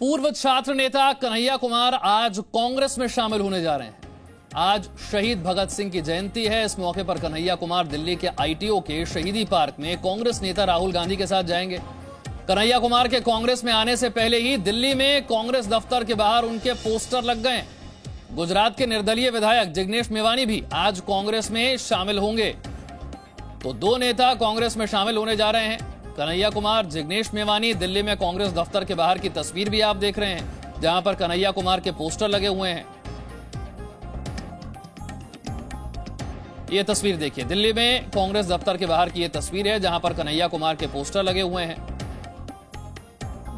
पूर्व छात्र नेता कन्हैया कुमार आज कांग्रेस में शामिल होने जा रहे हैं। आज शहीद भगत सिंह की जयंती है। इस मौके पर कन्हैया कुमार दिल्ली के आईटीओ के शहीदी पार्क में कांग्रेस नेता राहुल गांधी के साथ जाएंगे। कन्हैया कुमार के कांग्रेस में आने से पहले ही दिल्ली में कांग्रेस दफ्तर के बाहर उनके पोस्टर लग गए। गुजरात के निर्दलीय विधायक जिग्नेश मेवानी भी आज कांग्रेस में शामिल होंगे। तो दो नेता कांग्रेस में शामिल होने जा रहे हैं, कन्हैया कुमार, जिग्नेश मेवानी। दिल्ली में कांग्रेस दफ्तर के बाहर की तस्वीर भी आप देख रहे हैं, जहां पर कन्हैया कुमार के पोस्टर लगे हुए हैं। यह तस्वीर देखिए, दिल्ली में कांग्रेस दफ्तर के बाहर की यह तस्वीर है, जहां पर कन्हैया कुमार के पोस्टर लगे हुए हैं।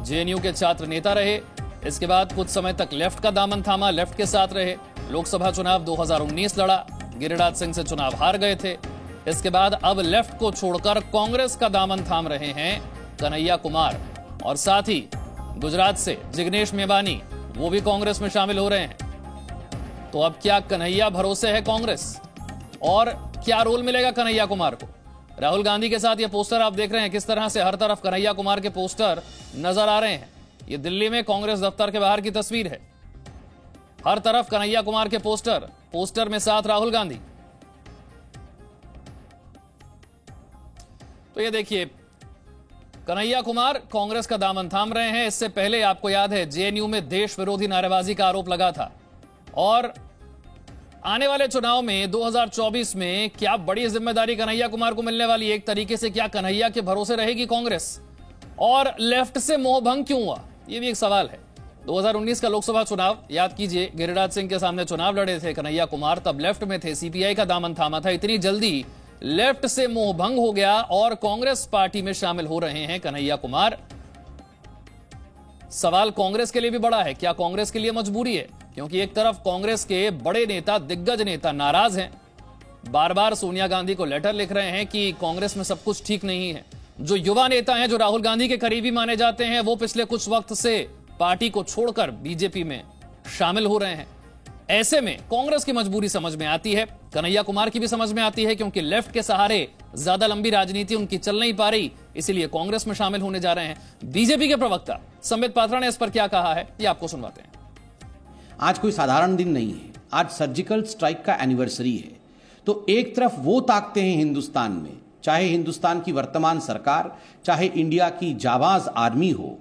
जेएनयू के छात्र नेता रहे, इसके बाद कुछ समय तक लेफ्ट का दामन थामा, लेफ्ट के साथ रहे। लोकसभा चुनाव 2019 लड़ा, गिरिराज सिंह से चुनाव हार गए थे। इसके बाद अब लेफ्ट को छोड़कर कांग्रेस का दामन थाम रहे हैं कन्हैया कुमार, और साथ ही गुजरात से जिग्नेश मेवानी, वो भी कांग्रेस में शामिल हो रहे हैं। तो अब क्या कन्हैया भरोसे है कांग्रेस, और क्या रोल मिलेगा कन्हैया कुमार को? राहुल गांधी के साथ ये पोस्टर आप देख रहे हैं, किस तरह से हर तरफ कन्हैया कुमार के पोस्टर नजर आ रहे हैं। ये दिल्ली में कांग्रेस दफ्तर के बाहर की तस्वीर है, हर तरफ कन्हैया कुमार के पोस्टर में साथ राहुल गांधी। तो ये देखिए, कन्हैया कुमार कांग्रेस का दामन थाम रहे हैं। इससे पहले आपको याद है जेएनयू में देश विरोधी नारेबाजी का आरोप लगा था, और आने वाले चुनाव में 2024 में क्या बड़ी जिम्मेदारी कन्हैया कुमार को मिलने वाली है? एक तरीके से क्या कन्हैया के भरोसे रहेगी कांग्रेस, और लेफ्ट से मोहभंग क्यों हुआ, यह भी एक सवाल है। 2019 का लोकसभा चुनाव याद कीजिए, गिरिराज सिंह के सामने चुनाव लड़े थे कन्हैया कुमार, तब लेफ्ट में थे, सीपीआई का दामन थामा था। इतनी जल्दी लेफ्ट से मोहभंग हो गया और कांग्रेस पार्टी में शामिल हो रहे हैं कन्हैया कुमार। सवाल कांग्रेस के लिए भी बड़ा है, क्या कांग्रेस के लिए मजबूरी है? क्योंकि एक तरफ कांग्रेस के बड़े नेता, दिग्गज नेता नाराज हैं, बार बार सोनिया गांधी को लेटर लिख रहे हैं कि कांग्रेस में सब कुछ ठीक नहीं है। जो युवा नेता हैं, जो राहुल गांधी के करीबी माने जाते हैं, वो पिछले कुछ वक्त से पार्टी को छोड़कर बीजेपी में शामिल हो रहे हैं। ऐसे में कांग्रेस की मजबूरी समझ में आती है, कन्हैया कुमार की भी समझ में आती है, क्योंकि लेफ्ट के सहारे ज्यादा लंबी राजनीति उनकी चल नहीं पा रही, इसीलिए कांग्रेस में शामिल होने जा रहे हैं। बीजेपी के प्रवक्ता संबित पात्रा ने इस पर क्या कहा है, ये आपको सुनवाते हैं। आज कोई साधारण दिन नहीं है, आज सर्जिकल स्ट्राइक का एनिवर्सरी है। तो एक तरफ वो ताकते हैं हिंदुस्तान में, चाहे हिंदुस्तान की वर्तमान सरकार, चाहे इंडिया की जाबाज आर्मी हो,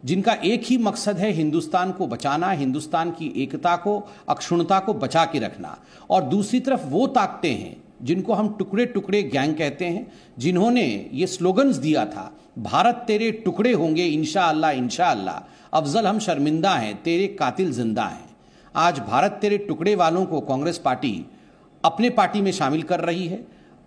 जिनका एक ही मकसद है हिंदुस्तान को बचाना, हिंदुस्तान की एकता को, अक्षुण्णता को बचा के रखना। और दूसरी तरफ वो ताकते हैं जिनको हम टुकड़े टुकड़े गैंग कहते हैं, जिन्होंने ये स्लोगन्स दिया था, भारत तेरे टुकड़े होंगे इंशाअल्लाह इंशाअल्लाह, अफजल हम शर्मिंदा हैं, तेरे कातिल जिंदा हैं। आज भारत तेरे टुकड़े वालों को कांग्रेस पार्टी अपने पार्टी में शामिल कर रही है।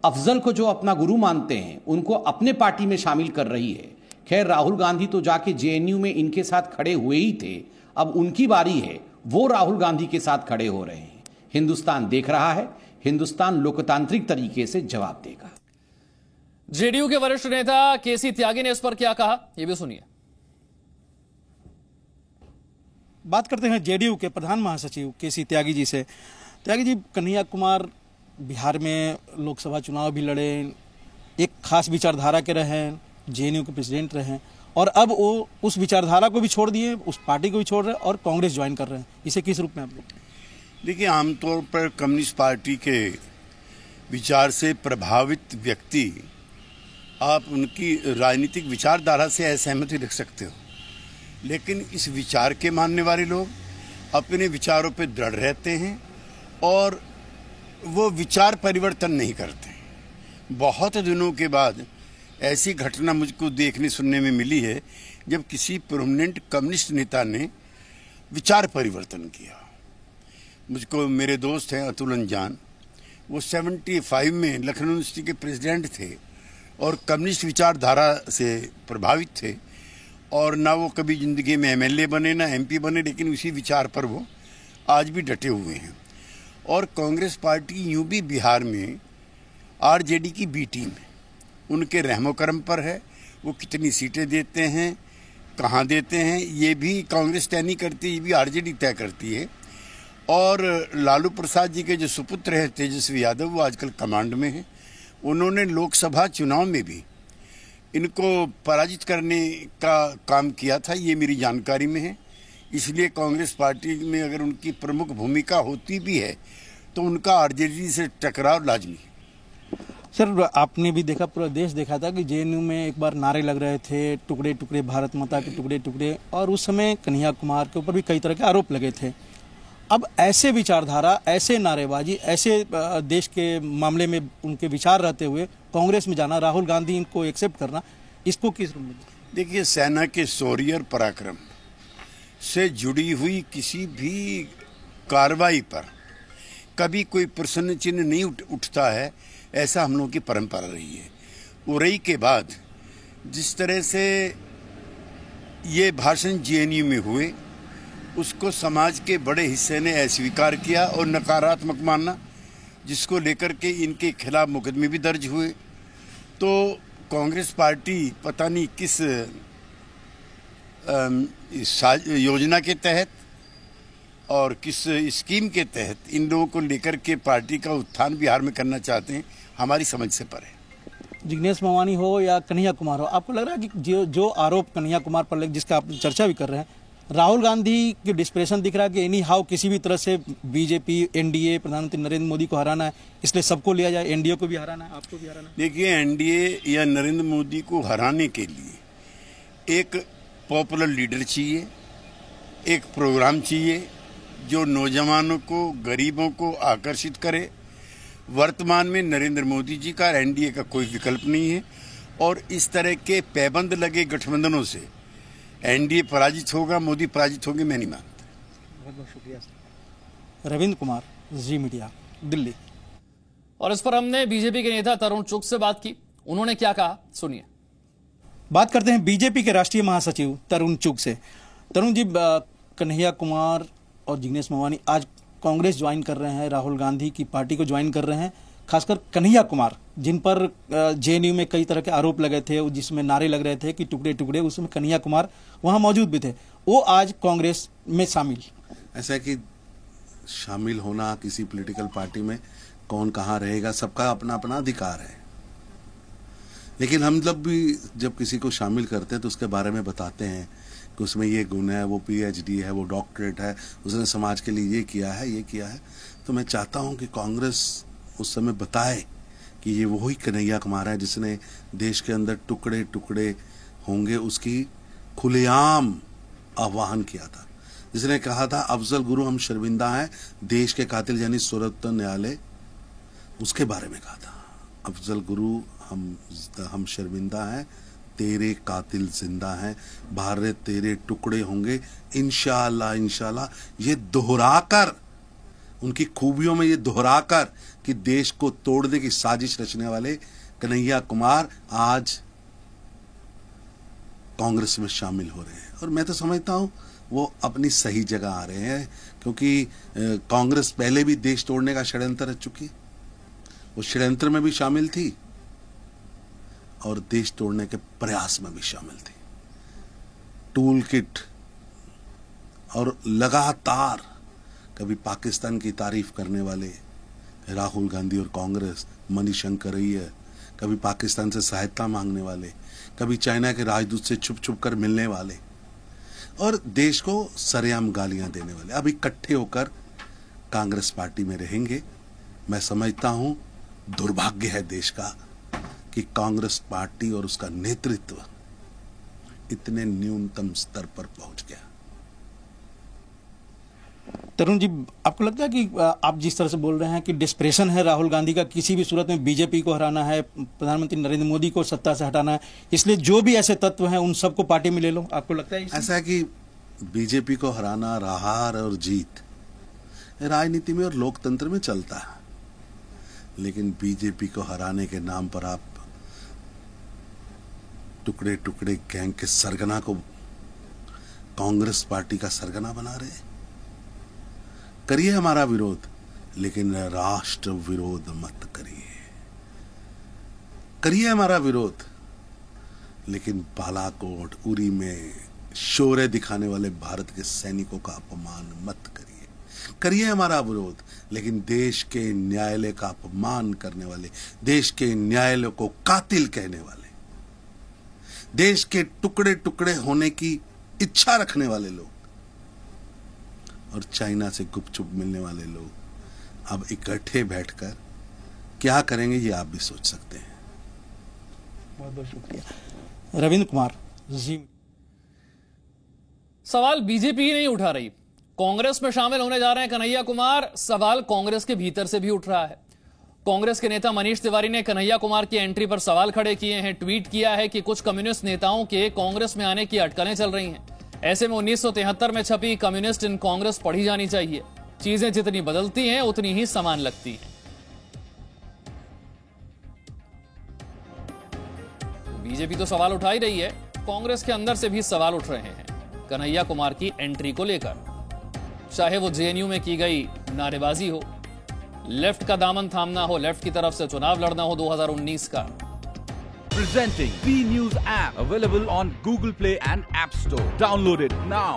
अफजल को जो अपना गुरु मानते हैं, उनको अपने पार्टी में शामिल कर रही है। खैर, राहुल गांधी तो जाके जेएनयू में इनके साथ खड़े हुए ही थे, अब उनकी बारी है, वो राहुल गांधी के साथ खड़े हो रहे हैं। हिंदुस्तान देख रहा है, हिंदुस्तान लोकतांत्रिक तरीके से जवाब देगा। जेडीयू के वरिष्ठ नेता केसी त्यागी ने इस पर क्या कहा, ये भी सुनिए। बात करते हैं जेडीयू के प्रधान महासचिव केसी त्यागी जी से। त्यागी जी, कन्हैया कुमार बिहार में लोकसभा चुनाव भी लड़े, एक खास विचारधारा के रहे, जेएनयू के प्रेसिडेंट रहे, और अब वो उस विचारधारा को भी छोड़ दिए, उस पार्टी को भी छोड़ रहे हैं और कांग्रेस ज्वाइन कर रहे हैं। इसे किस रूप में आप लोग? देखिए, आमतौर पर कम्युनिस्ट पार्टी के विचार से प्रभावित व्यक्ति, आप उनकी राजनीतिक विचारधारा से असहमति रख सकते हो, लेकिन इस विचार के मानने वाले लोग अपने विचारों पर दृढ़ रहते हैं और वो विचार परिवर्तन नहीं करते। बहुत दिनों के बाद ऐसी घटना मुझको देखने सुनने में मिली है जब किसी प्रोमिनेंट कम्युनिस्ट नेता ने विचार परिवर्तन किया। मुझको मेरे दोस्त हैं अतुल अंजान, वो 75 में लखनऊ यूनिवर्सिटी के प्रेसिडेंट थे और कम्युनिस्ट विचारधारा से प्रभावित थे, और ना वो कभी जिंदगी में एमएलए बने ना एमपी बने, लेकिन उसी विचार पर वो आज भी डटे हुए हैं। और कांग्रेस पार्टी यूं भी बिहार में आरजेडी की बी टीम है, उनके रहमो करम पर है। वो कितनी सीटें देते हैं, कहाँ देते हैं, ये भी कांग्रेस तय नहीं करती, ये भी आरजेडी तय करती है। और लालू प्रसाद जी के जो सुपुत्र हैं तेजस्वी यादव, वो आजकल कमांड में हैं। उन्होंने लोकसभा चुनाव में भी इनको पराजित करने का काम किया था, ये मेरी जानकारी में है। इसलिए कांग्रेस पार्टी में अगर उनकी प्रमुख भूमिका होती भी है तो उनका आरजेडी से टकराव लाजमी है। सर, आपने भी देखा, पूरा देश देखा था कि जेएनयू में एक बार नारे लग रहे थे, टुकड़े टुकड़े भारत माता के टुकड़े टुकड़े, और उस समय कन्हैया कुमार के ऊपर भी कई तरह के आरोप लगे थे। अब ऐसे विचारधारा, ऐसे नारेबाजी, ऐसे देश के मामले में उनके विचार रहते हुए कांग्रेस में जाना, राहुल गांधी इनको एक्सेप्ट करना, इसको किस रूप में? देखिए, सेना के शौर्य और पराक्रम से जुड़ी हुई किसी भी कार्रवाई पर कभी कोई प्रश्न चिन्ह नहीं उठता है, ऐसा हम लोगों की परंपरा रही है। उरई के बाद जिस तरह से ये भाषण जेएनयू में हुए, उसको समाज के बड़े हिस्से ने अस्वीकार किया और नकारात्मक माना, जिसको लेकर के इनके खिलाफ मुकदमे भी दर्ज हुए। तो कांग्रेस पार्टी पता नहीं किस योजना के तहत और किस स्कीम के तहत इन लोगों को लेकर के पार्टी का उत्थान बिहार में करना चाहते हैं, हमारी समझ से परे। जिग्नेश मेवानी हो या कन्हैया कुमार हो, आपको लग रहा है कि जो आरोप कन्हैया कुमार पर लगे, जिसका आप चर्चा भी कर रहे हैं, राहुल गांधी की डिस्प्रेशन दिख रहा है कि एनी हाउ किसी भी तरह से बीजेपी, एनडीए, प्रधानमंत्री नरेंद्र मोदी को हराना है, इसलिए सबको लिया जाए, एनडीए को भी हराना है, आपको भी हराना है? देखिए, एनडीए या नरेंद्र मोदी को हराने के लिए एक पॉपुलर लीडर चाहिए, एक प्रोग्राम चाहिए जो नौजवानों को, गरीबों को आकर्षित करे। वर्तमान में नरेंद्र मोदी जी का एनडीए का कोई विकल्प नहीं है और इस तरह के पैबंद लगे गठबंधनों से एनडीए पराजित होगा, मोदी पराजित होंगे, मैं नहीं मानता। बहुत बहुत शुक्रिया। रविंद्र कुमार, जी मीडिया, दिल्ली। और इस पर हमने बीजेपी के नेता तरुण चुग से बात की, उन्होंने क्या कहा, सुनिए। बात करते हैं बीजेपी के राष्ट्रीय महासचिव तरुण चुग से। तरुण जी, कन्हैया कुमार और जिग्नेश मेवानी आज कांग्रेस ज्वाइन कर रहे हैं, राहुल गांधी की पार्टी को ज्वाइन कर रहे हैं। खासकर कन्हैया कुमार, जिन पर जेएनयू में कई तरह के आरोप लगे थे, जिसमें नारे लग रहे थे कि टुकड़े टुकड़े, उसमें कन्हैया कुमार वहां मौजूद भी थे, वो आज कांग्रेस में शामिल। ऐसा है कि शामिल होना किसी पॉलिटिकल पार्टी में, कौन कहाँ रहेगा, सबका अपना अपना अधिकार है। लेकिन हम लोग भी जब किसी को शामिल करते हैं तो उसके बारे में बताते हैं कि उसमें ये गुण है, वो पीएचडी है, वो डॉक्टरेट है, उसने समाज के लिए ये किया है, ये किया है। तो मैं चाहता हूं कि कांग्रेस उस समय बताए कि ये वही कन्हैया कुमार है जिसने देश के अंदर टुकड़े टुकड़े होंगे उसकी खुलेआम आह्वान किया था, जिसने कहा था अफजल गुरु हम शर्मिंदा हैं, देश के कातिल यानी सर्वोच्च न्यायालय, उसके बारे में कहा था। अफजल गुरु हम शर्मिंदा हैं, तेरे कातिल जिंदा हैं, भारत तेरे टुकड़े होंगे इंशाअल्लाह इंशाअल्लाह। ये दोहराकर, उनकी खूबियों में ये दोहराकर कि देश को तोड़ने की साजिश रचने वाले कन्हैया कुमार आज कांग्रेस में शामिल हो रहे हैं। और मैं तो समझता हूं वो अपनी सही जगह आ रहे हैं, क्योंकि कांग्रेस पहले भी देश तोड़ने का षड्यंत्र रच चुकी, वो षड्यंत्र में भी शामिल थी और देश तोड़ने के प्रयास में भी शामिल थी। टूल किट और लगातार कभी पाकिस्तान की तारीफ करने वाले राहुल गांधी और कांग्रेस, मणिशंकर अय्यर, कभी पाकिस्तान से सहायता मांगने वाले, कभी चाइना के राजदूत से छुप छुप कर मिलने वाले और देश को सरेआम गालियां देने वाले अब इकट्ठे होकर कांग्रेस पार्टी में रहेंगे। मैं समझता हूं दुर्भाग्य है देश का कि कांग्रेस पार्टी और उसका नेतृत्व इतने न्यूनतम स्तर पर पहुंच गया। तरुण जी, आपको लगता है कि आप जिस तरह से बोल रहे हैं कि डिस्प्रेशन है राहुल गांधी का, किसी भी सूरत में बीजेपी को हराना है, प्रधानमंत्री नरेंद्र मोदी को सत्ता से हटाना है, इसलिए जो भी ऐसे तत्व हैं उन सबको पार्टी में ले लो, आपको लगता है ऐसा है कि बीजेपी को हराना हार और जीत राजनीति में और लोकतंत्र में चलता है, लेकिन बीजेपी को हराने के नाम पर आप टुकड़े टुकड़े गैंग के सरगना को कांग्रेस पार्टी का सरगना बना रहे। करिए हमारा विरोध, लेकिन राष्ट्र विरोध मत करिए। करिए हमारा विरोध, लेकिन बालाकोट, उरी में शौर्य दिखाने वाले भारत के सैनिकों का अपमान मत करिए। करिए हमारा विरोध, लेकिन देश के न्यायालय का अपमान करने वाले, देश के न्यायालय को कातिल कहने वाले, देश के टुकड़े टुकड़े होने की इच्छा रखने वाले लोग और चाइना से गुपचुप मिलने वाले लोग अब इकट्ठे बैठकर क्या करेंगे ये आप भी सोच सकते हैं। बहुत बहुत शुक्रिया। रविंद्र कुमार जी, सवाल बीजेपी नहीं उठा रही, कांग्रेस में शामिल होने जा रहे हैं कन्हैया कुमार। सवाल कांग्रेस के भीतर से भी उठ रहा है। कांग्रेस के नेता मनीष तिवारी ने कन्हैया कुमार की एंट्री पर सवाल खड़े किए हैं। ट्वीट किया है कि कुछ कम्युनिस्ट नेताओं के कांग्रेस में आने की अटकलें चल रही हैं। ऐसे में 1973 में छपी कम्युनिस्ट इन कांग्रेस पढ़ी जानी चाहिए। चीजें जितनी बदलती हैं उतनी ही समान लगती हैं। बीजेपी तो सवाल उठा ही रही है, कांग्रेस के अंदर से भी सवाल उठ रहे हैं कन्हैया कुमार की एंट्री को लेकर। चाहे वो जेएनयू में की गई नारेबाजी हो, लेफ्ट का दामन थामना हो, लेफ्ट की तरफ से चुनाव लड़ना हो 2019 का। Presenting V News app, available on Google Play and App Store. Download it now.